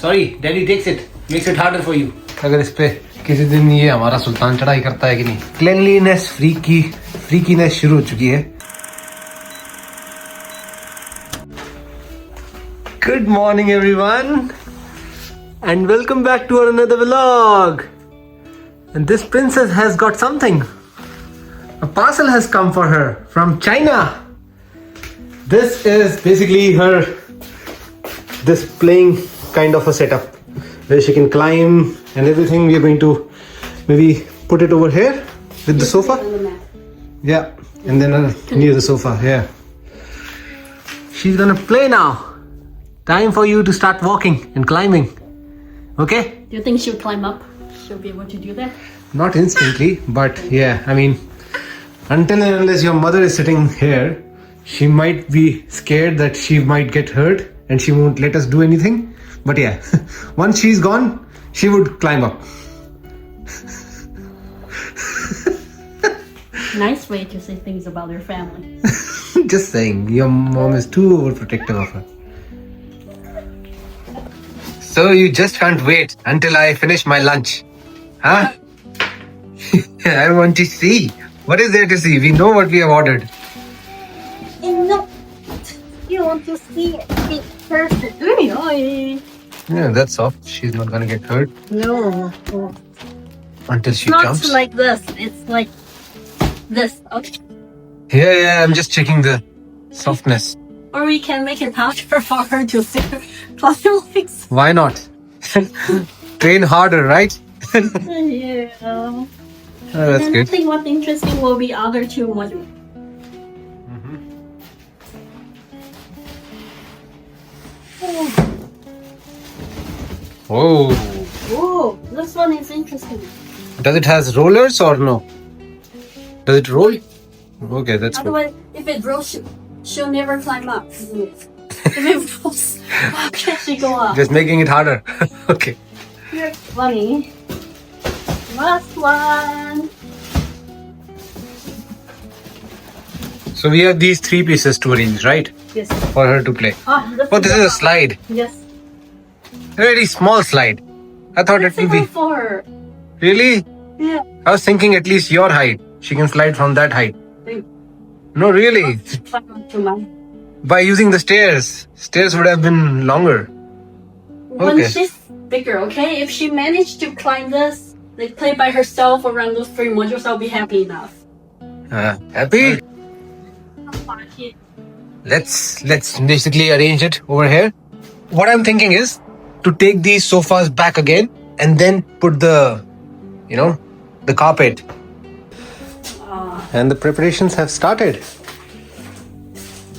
Sorry, Daddy takes it. Makes it harder for you. अगर इस पे किसी दिन ये हमारा सुल्तान चढ़ाई करता है कि नहीं. क्लेanलीनेस फ्रीकीनेस शुरू हो चुकी है. Good morning everyone and welcome back to another vlog. And this princess has got something. A parcel has come for her from China. This is basically this playing kind of a setup where she can climb and everything. We are going to maybe put it over here with the sofa. Yeah, and then near the sofa. Yeah. She's gonna play now. Time for you to start walking and climbing. Okay? Do you think she'll climb up? She'll be able to do that? Not instantly, but yeah, I mean, until and unless your mother is sitting here, she might be scared that she might get hurt and she won't let us do anything. But yeah, once she's gone, she would climb up. Nice way to say things about her family. Just saying, your mom is too overprotective of her. So you just can't wait until I finish my lunch, huh? I want to see. What is there to see? We know what we have ordered. No, you want to see it perfect. Yeah, that's soft. She's not gonna get hurt No, until she not jumps. like this. It's like this. Okay. Yeah, I'm just checking the softness. Or we can make it harder for her to see climb legs. Why not? Train harder, right? Yeah. Oh, that's And I good. think what's interesting will be other two modules. Oh, Oh, this one is interesting. does it has rollers or no? Does it roll? Okay, that's good. Otherwise, if it rolls, she'll never climb up. If it rolls, how can she go up? Just making it harder. Okay. You're funny. Last one. So we have these 3 pieces to arrange, right? Yes. For her to play. Oh, this is a slide. Yes. A very small slide. I thought it Let's would go be. for her. Really? Yeah. I was thinking at least your height. She can slide from that height. Wait. No, really. Climb up to mine. By using the stairs. Stairs would have been longer. When Okay. she's bigger, okay? If she managed to climb this, like play by herself around those 3 modules, I'll be happy enough. Happy? Let's basically arrange it over here. What I'm thinking is to take these sofas back again and then put the carpet. And the preparations have started.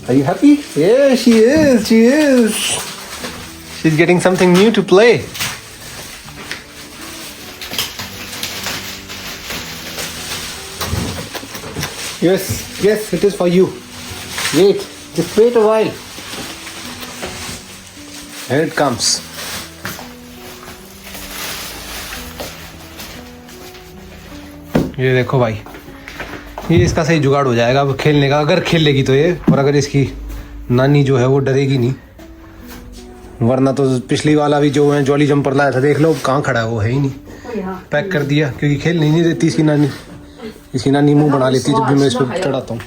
Are you happy? Yeah, she is. She's getting something new to play. Yes, it is for you. Just wait a while. Here it comes. ये देखो भाई, ये इसका सही जुगाड़ हो जाएगा अब खेलने का, अगर खेल लेगी तो ये, और अगर इसकी नानी जो है वो डरेगी नहीं, वरना तो पिछली वाला भी जो है जॉली जंपर लाया था, देख लो कहाँ खड़ा है, वो है ही नहीं, पैक कर दिया क्योंकि खेल नहीं देती इसकी नानी। इसकी नानी मुंह बना लेती है जब भी मैं इसको चढ़ाता हूँ।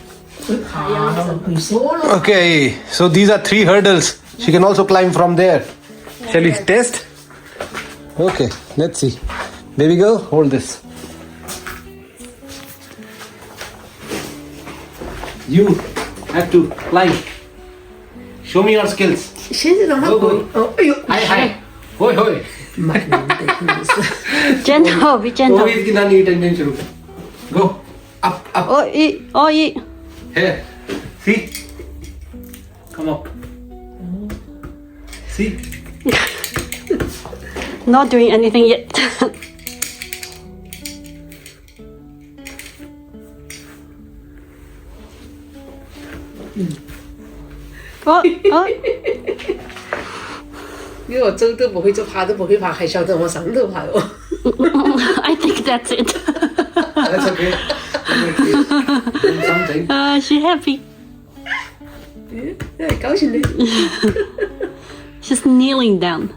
Okay, so these are 3 hurdles. She can also climb from there. Shall we test? Okay, let's see. Baby girl, hold this. You have to climb. Show me your skills. Hi. Hoi. Gentle, be gentle. Oh, इसकी नानी tension शुरू। Go up. Oh, Here. See? Come up. See? Not doing anything yet. Oh. 因为我走都不会走，爬都不会爬，还晓得往上头爬哦。I think that's it. That's okay. Something. She happy. 高兴的。 She's kneeling down.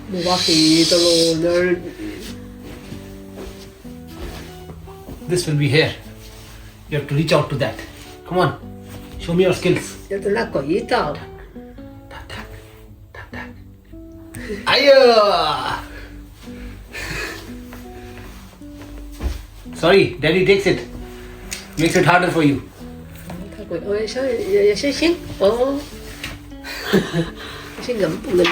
冇話幾多咯， This will be here. You have to reach out to that. Come on. Show me your skills. 有得那鬼到。 Tap, tap. Tap, tap. Aya! Sorry, Daddy takes it. Makes it harder for you. 太鬼，我有些先哦，先忍不能。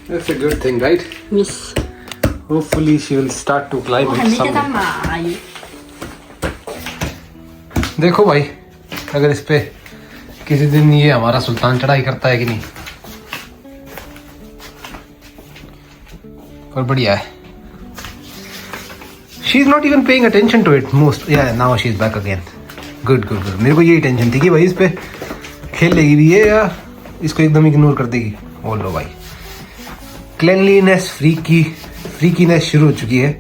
That's a good thing, right? Miss. Hopefully she will start to climb 我 it 係咪記得 someday. 買？ देखो भाई, अगर इस पे किसी दिन ये हमारा सुल्तान चढ़ाई करता है कि नहीं, पर बढ़िया है. She is not even paying attention to it most. Yeah, now she is back again. Good, good, good. मेरे को यही टेंशन थी कि भाई इस पे खेल लेगी भी ये या इसको एकदम इग्नोर कर देगी. ओ लो भाई, क्लेनलीनेस फ्रीकीनेस शुरू हो चुकी है.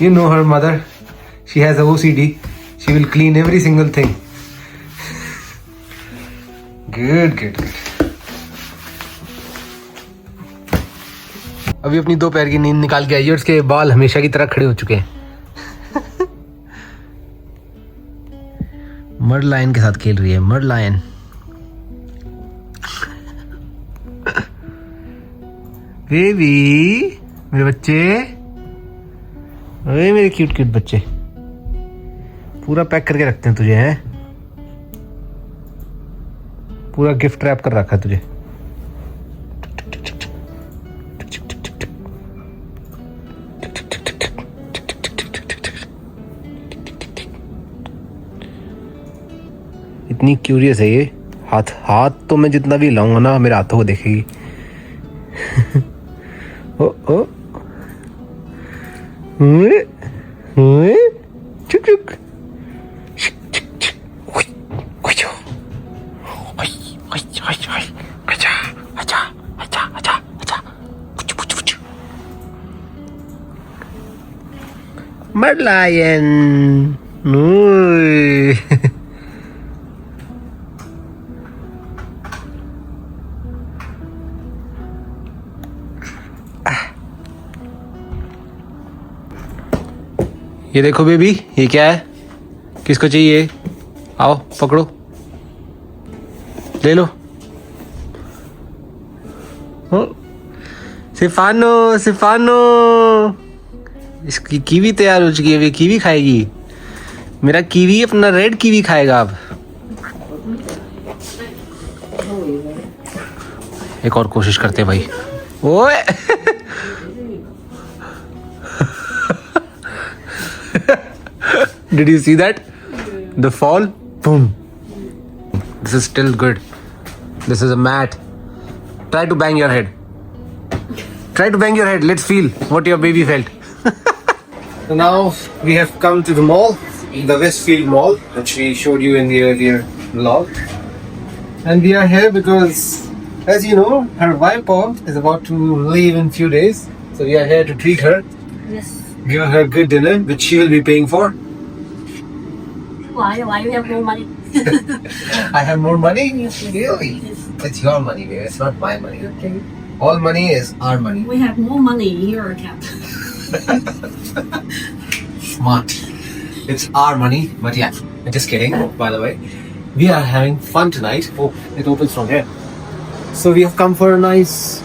You know her mother. She has a OCD. She will clean every single thing. Good, good, good. अभी अपनी दो पैर की नींद निकाल के आई और उसके बाल हमेशा की तरह खड़े हो चुके हैं. मर्ड लायन के साथ खेल रही है. Mud lion. बेबी, मेरे बच्चे, अरे मेरे क्यूट क्यूट बच्चे, पूरा पैक करके रखते हैं तुझे, हैं? पूरा गिफ्ट रैप कर रखा है तुझे. इतनी क्यूरियस है ये. हाथ तो मैं जितना भी लाऊंगा ना मेरे हाथों को देखेगी. ओ ओ चुक चुक. Mud lion. ये देखो बेबी, ये क्या है? किसको चाहिए? आओ पकड़ो, ले लो. सिफानो सिफानो, इसकी कीवी तैयार हो चुकी है. ये कीवी खाएगी. मेरा कीवी अपना रेड कीवी खाएगा अब. एक और कोशिश करते हैं भाई. ओए Did you see that? The fall? Boom. This is still good. This is a mat. Try to bang your head. Try to bang your head. Let's feel what your baby felt. So now we have come to the mall, the Westfield Mall, which we showed you in the earlier vlog. And we are here because, as you know, her wife is about to leave in few days. So we are here to treat her, Yes. give her good dinner, which she will be paying for. Why you have no money? I have more money? Really? It's your money, baby. It's not my money. Okay. All money is our money. We have more money in your account. Smart. It's our money, but yeah, just kidding. By the way, we are having fun tonight. Oh, it opens from here. So we have come for a nice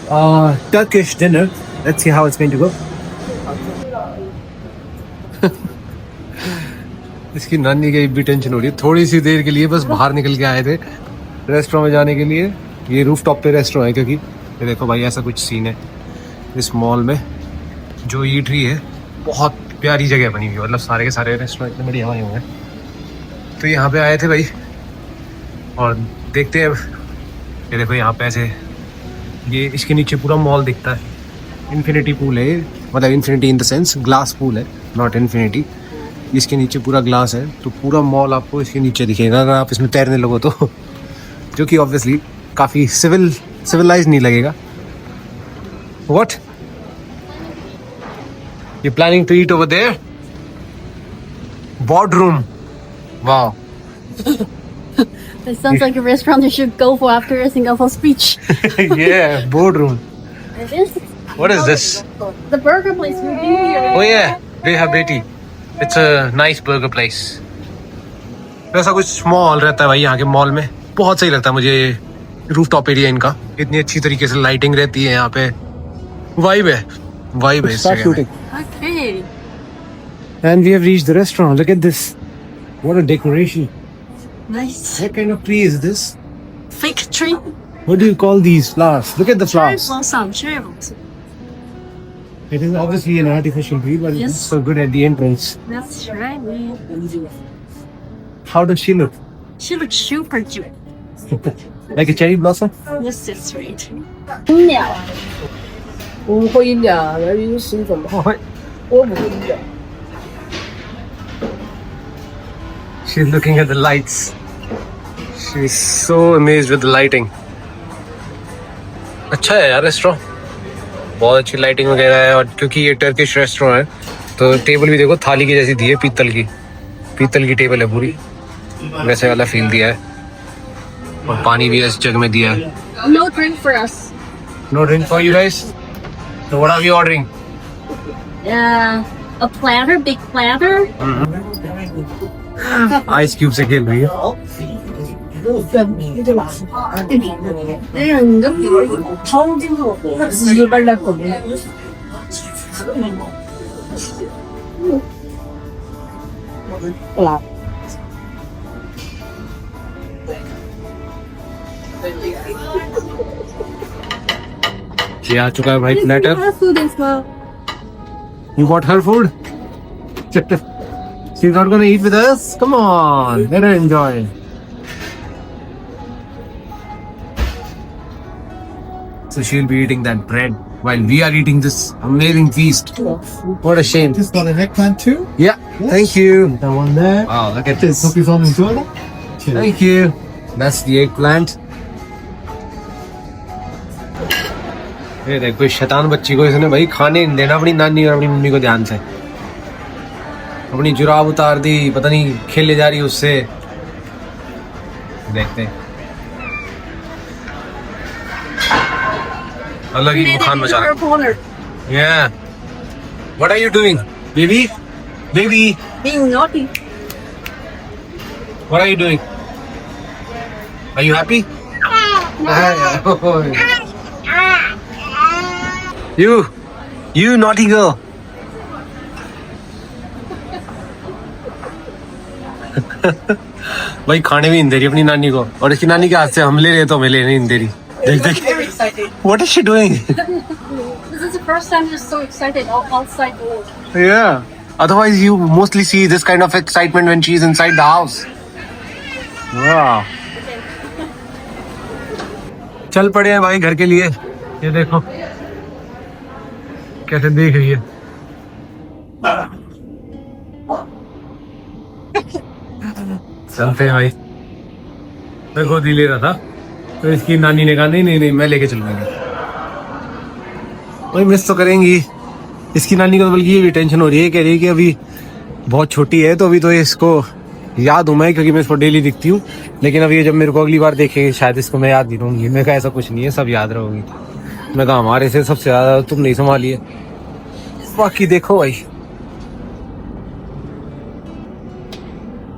Turkish dinner. Let's see how it's going to go. इसकी नानी की भी tension हो रही है. थोड़ी सी देर के लिए बस बाहर निकल के आए थे रेस्टोरेंट में जाने के लिए. ये रूफ टॉप पे रेस्टोरेंट है क्योंकि ये देखो भाई ऐसा कुछ सीन है इस मॉल में. जो ईटरी है बहुत प्यारी जगह बनी हुई है. मतलब सारे के सारे रेस्टोरेंट इतने बढ़िया बने हुए हैं. तो यहाँ पे आए थे भाई और देखते हैं. ये देखो यहाँ पे ऐसे ये इसके नीचे पूरा मॉल दिखता है. इन्फिनिटी पूल है, मतलब infinity in the sense glass pool है, नॉट इन्फिनिटी. इसके नीचे पूरा ग्लास है तो पूरा मॉल आपको इसके नीचे दिखेगा अगर आप इसमें तैरने लगो तो. जो कि ऑब्वियसली काफ़ी सिविलाइज नहीं लगेगा. What? You're planning to eat over there? Boardroom. Wow. It sounds like a restaurant you should go for after a Singapore speech. Yeah, boardroom. It is. What is this? The burger place will be here. Oh yeah, Reha Beti. It's a nice burger place. वैसा कुछ mall रहता है भाई यहाँ के mall में. बहुत सही लगता है मुझे ये रूफटॉप एरिया इनका. इतनी अच्छी तरीके से लाइटिंग रहती है यहाँ पे. वाइब है इस जगह में. Okay. And we have reached the restaurant. Look at this. What a decoration. Nice. What kind of tree is this? Fake tree. What do you call these flowers? Look at the flowers. Cherry blossom. It is obviously an artificial tree, but Yes. it's so good at the entrance. That's right. How does she look? She looks super cute. Like a cherry blossom? Yes, that's right. No. 我会音呀，那有兴奋吗？我不会音呀。 She's looking at the lights. She's so amazed with the lighting. अच्छा है यार restaurant. बहुत अच्छी lighting वगैरह है और क्योंकि ये टर्किश रेस्टोरेंट है तो टेबल भी देखो थाली की जैसी दी है. पीतल की टेबल है पूरी. वैसे वाला फील दिया है. और पानी भी इस जग में दिया है. No drink for us. No drink for you guys? So what are we ordering? A platter, big platter. Ice cube से खेल रही है. ये आ चुका है भाई platter. Food as well. You got her food? She's not gonna eat with us? Come on, let her enjoy. So she'll be eating that bread while we are eating this amazing feast. What a shame. Just got an eggplant too. Yeah, thank you. That one there. Wow, look at Cheers. this. Hope you all enjoy that. Cheers. Thank you. That's the eggplant. ये देखो इस शैतान बच्ची को इसने भाई खाने नहीं देना अपनी नानी और अपनी मम्मी को ध्यान से. अपनी जुराब उतार दी. पता नहीं खेले जा रही उससे. देखते हैं. अलग ही बुखार मचा रहा है. corner. Yeah. What are you doing, baby? Baby, Being naughty. what are you doing? Are you happy? You naughty girl. भाई खाने भी नहीं दे रही अपनी नानी को और इसकी नानी के हाथ से हम ले रहे तो हमें लेने नहीं दे रही. देख देख. Very excited. What is she doing? This is the first time you're so excited outside the world. Yeah. Otherwise, you mostly see this kind of excitement when she's inside the house. Wow. चल पड़े हैं भाई घर के लिए. ये देखो कैसे देख रही है. चलते हैं भाई. मैं गोदी ले रहा था तो इसकी नानी ने कहा नहीं मैं लेके चलूंगी. भाई मिस तो करेंगी इसकी नानी को. बल्कि ये भी टेंशन हो रही है. कह रही है कि अभी बहुत छोटी है तो अभी तो इसको याद हूँ मैं क्योंकि मैं इसको डेली दिखती हूँ. लेकिन अब ये जब मेरे को अगली बार देखेगी शायद इसको मैं याद नहीं रहूंगी. मैं कहा ऐसा कुछ नहीं है सब याद रहोगी. मैं कहा हमारे से सबसे ज्यादा तुम नहीं संभाली है. बाकी देखो भाई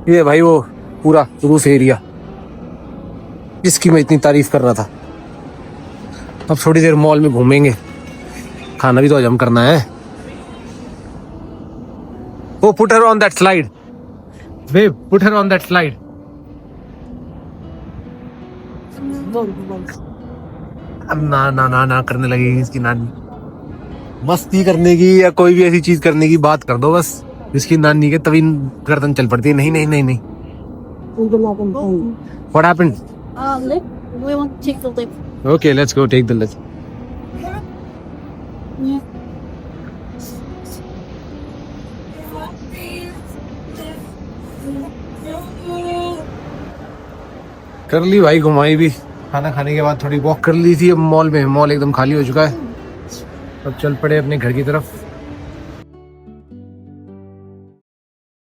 ये भाई वो पूरा रूफ एरिया जिसकी मैं इतनी तारीफ कर रहा था. अब थोड़ी देर मॉल में घूमेंगे. खाना भी तो हजम करना है. Oh put her on that slide. Babe, put her on that slide. अब ना करने लगेगी इसकी नानी. मस्ती करने की या कोई भी ऐसी चीज करने की बात कर दो बस इसकी नानी के तभी गर्दन चल पड़ती है. नहीं. What happened? Lip. We want to take the lip. Okay, let's go take the lift. कर ली भाई घुमाई भी. खाना खाने के बाद थोड़ी वॉक कर ली थी. अब मॉल में मॉल एकदम खाली हो चुका है. अब चल पड़े अपने घर की तरफ।